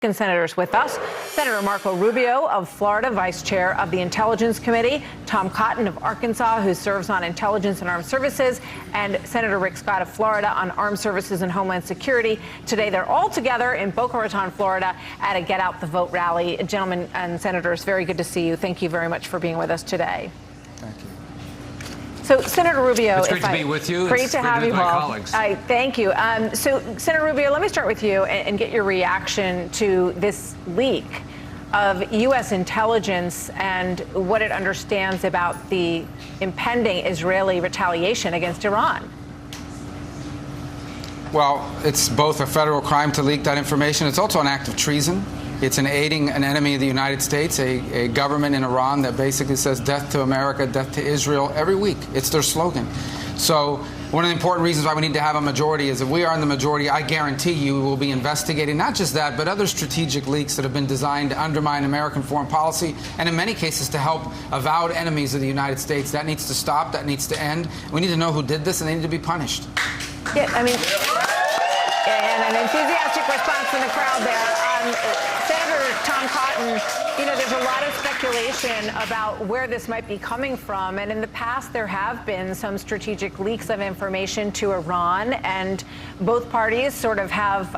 Senators with us. Senator Marco Rubio of Florida, Vice Chair of the Intelligence Committee, Tom Cotton of Arkansas, who serves on Intelligence and Armed Services, and Senator Rick Scott of Florida on Armed Services and Homeland Security. Today, they're all together in Boca Raton, Florida, at a Get Out the Vote rally. Gentlemen and senators, very good to see you. Thank you very much for being with us today. Thank you. So, Senator Rubio, it's great to be with you. Great to have you all. Thank you. So, Senator Rubio, let me start with you and get your reaction to this leak of U.S. intelligence and what it understands about the impending Israeli retaliation against Iran. Well, it's both a federal crime to leak that information. It's also an act of treason. It's an aiding an enemy of the United States, a government in Iran that basically says death to America, death to Israel every week. It's their slogan. So one of the important reasons why we need to have a majority is if we are in the majority, I guarantee you we will be investigating not just that, but other strategic leaks that have been designed to undermine American foreign policy and in many cases to help avowed enemies of the United States. That needs to stop. That needs to end. We need to know who did this and they need to be punished. Yeah, I mean, and an enthusiastic response from the crowd there. Senator Tom Cotton, you know, there's a lot of speculation about where this might be coming from. And in the past, there have been some strategic leaks of information to Iran. And both parties sort of have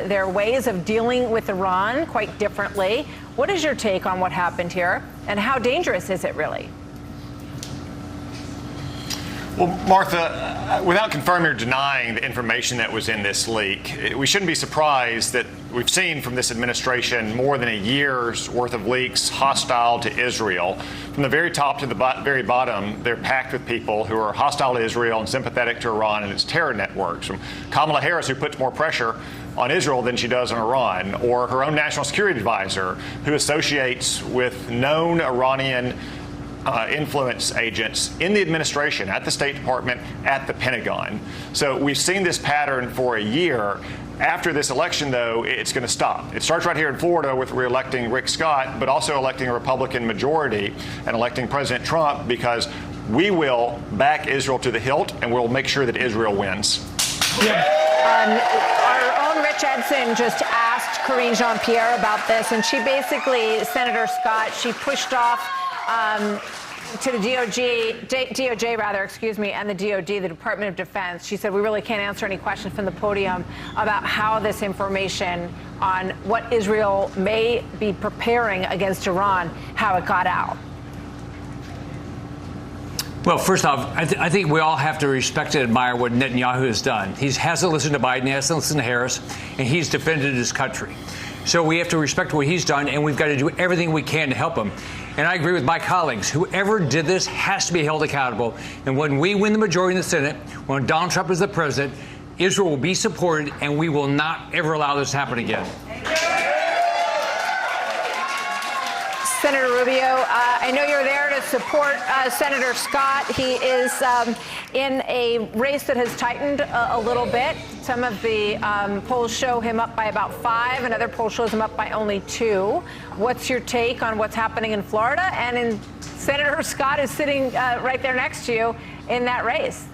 their ways of dealing with Iran quite differently. What is your take on what happened here? And how dangerous is it really? Well, Martha, without confirming or denying the information that was in this leak, we shouldn't be surprised that we've seen from this administration more than a year's worth of leaks hostile to Israel. From the very top to the very bottom, they're packed with people who are hostile to Israel and sympathetic to Iran and its terror networks. From Kamala Harris, who puts more pressure on Israel than she does on Iran, or her own national security advisor, who associates with known Iranian influence agents in the administration, at the State Department, at the Pentagon. So we've seen this pattern for a year. After this election, though, it's going to stop. It starts right here in Florida with re-electing Rick Scott, but also electing a Republican majority and electing President Trump, because we will back Israel to the hilt and we'll make sure that Israel wins. Yeah. Our own Rich Edson just asked Karine Jean-Pierre about this, and she basically, Senator Scott, she pushed off to the DOJ rather, excuse me, and the DOD, the Department of Defense. She said, we really can't answer any questions from the podium about how this information on what Israel may be preparing against Iran, how it got out. Well, first off, I think we all have to respect and admire what Netanyahu has done. He hasn't listened to Biden, he hasn't listened to Harris, and he's defended his country. So we have to respect what he's done, and we've got to do everything we can to help him. And I agree with my colleagues. Whoever did this has to be held accountable. And when we win the majority in the Senate, when Donald Trump is the president, Israel will be supported, and we will not ever allow this to happen again. Senator Rubio, I know you're there to support Senator Scott. He is in a race that has tightened a little bit. Some of the polls show him up by about 5, and other polls shows him up by only 2. What's your take on what's happening in Florida? And Senator Scott is sitting right there next to you in that race.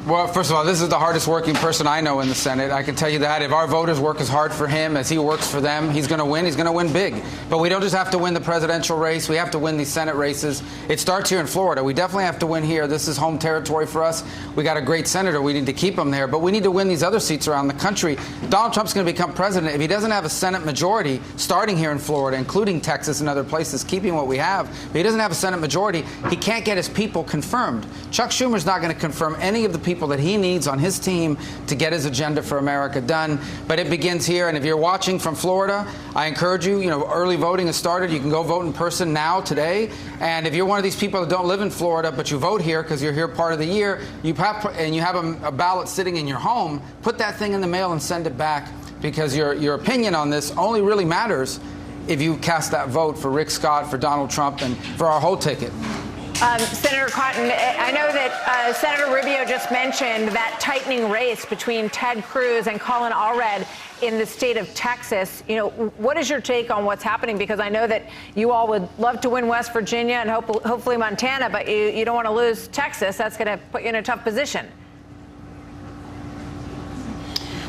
Well, first of all, this is the hardest working person I know in the Senate. I can tell you that. If our voters work as hard for him as he works for them, he's going to win. He's going to win big. But we don't just have to win the presidential race. We have to win these Senate races. It starts here in Florida. We definitely have to win here. This is home territory for us. We got a great senator. We need to keep him there. But we need to win these other seats around the country. Donald Trump's going to become president. If he doesn't have a Senate majority, starting here in Florida, including Texas and other places, keeping what we have, if he doesn't have a Senate majority, he can't get his people confirmed. Chuck Schumer's not going to confirm any of the people that he needs on his team to get his agenda for America done. But it begins here. And if you're watching from Florida, I encourage you, early voting has started. You can go vote in person now, today. And if you're one of these people that don't live in Florida, but you vote here because you're here part of the year, you have a ballot sitting in your home, put that thing in the mail and send it back, because your opinion on this only really matters if you cast that vote for Rick Scott, for Donald Trump, and for our whole ticket. Senator Cotton, I know that Senator Rubio just mentioned that tightening race between Ted Cruz and Colin Allred in the state of Texas. What is your take on what's happening? Because I know that you all would love to win West Virginia and hopefully Montana, but you don't want to lose Texas. That's going to put you in a tough position.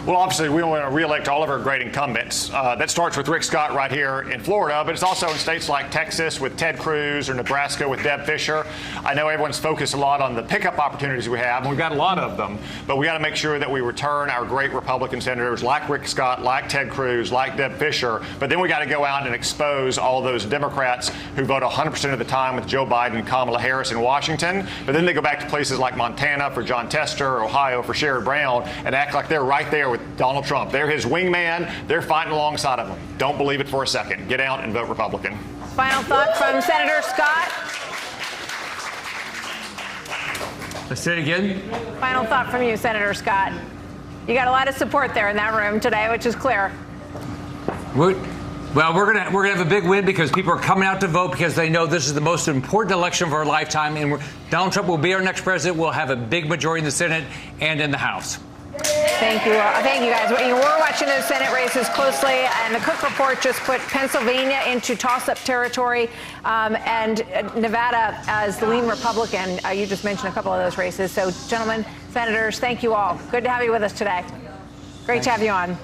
Well, obviously, we want to re-elect all of our great incumbents. That starts with Rick Scott right here in Florida, but it's also in states like Texas with Ted Cruz or Nebraska with Deb Fischer. I know everyone's focused a lot on the pickup opportunities we have, and we've got a lot of them, but we got to make sure that we return our great Republican senators like Rick Scott, like Ted Cruz, like Deb Fischer, but then we got to go out and expose all those Democrats who vote 100% of the time with Joe Biden and Kamala Harris in Washington, but then they go back to places like Montana for John Tester, Ohio for Sherrod Brown, and act like they're right there with Donald Trump. They're his wingman. They're fighting alongside of him. Don't believe it for a second. Get out and vote Republican. Final thought from Senator Scott. Let's say it again. Final thought from you, Senator Scott. You got a lot of support there in that room today, which is clear. Well, we're gonna have a big win because people are coming out to vote because they know this is the most important election of our lifetime, and Donald Trump will be our next president. We'll have a big majority in the Senate and in the House. Thank you. Thank you, guys. We're watching those Senate races closely, and the Cook Report just put Pennsylvania into toss-up territory, and Nevada as the lean Republican. You just mentioned a couple of those races. So, gentlemen, senators, thank you all. Good to have you with us today. Great to have you on.